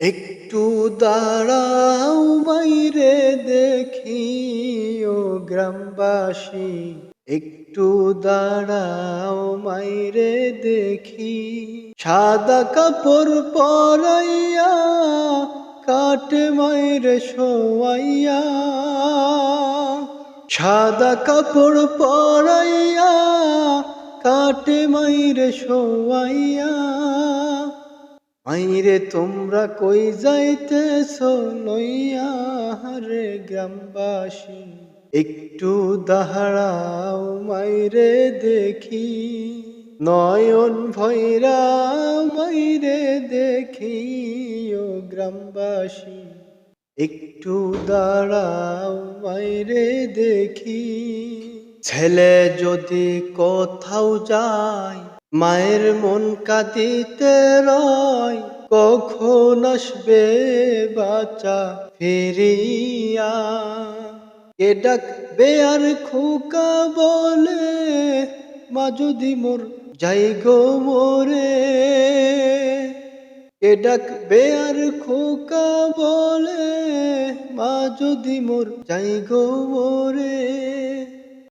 একটু দাঁড়াও বাইরে দেখি ও গ্রামবাসী, একটু দাঁড়াও মাইরে দেখি। সাদা কাপড় পরাইয়া কাটে মাইরে শোয়াইয়া, সাদা কাপড় পরাইয়া কাটে মাইরে শোয়াইয়া। মাইরে তোমরা কই যাইতেছো লইয়া রে গ্রামবাসী, একটু দাঁড়াও মাইরে দেখি। নয়ন ভৈরা মাইরে দেখি ও গ্রামবাসী, একটু দাঁড়াও মাইরে দেখি। ছেলে যদি কোথাও যায় মায়ের মন কাঁদিতে রয়, কখন আসবে বাচ্চা ফিরিয়া। কে ডাকবে আর খোকা বলে, মা যদি মোর যাই গো মোরে। কে ডাকবে আর খোকা বলে, মা যদি মোর যাই গো মোরে।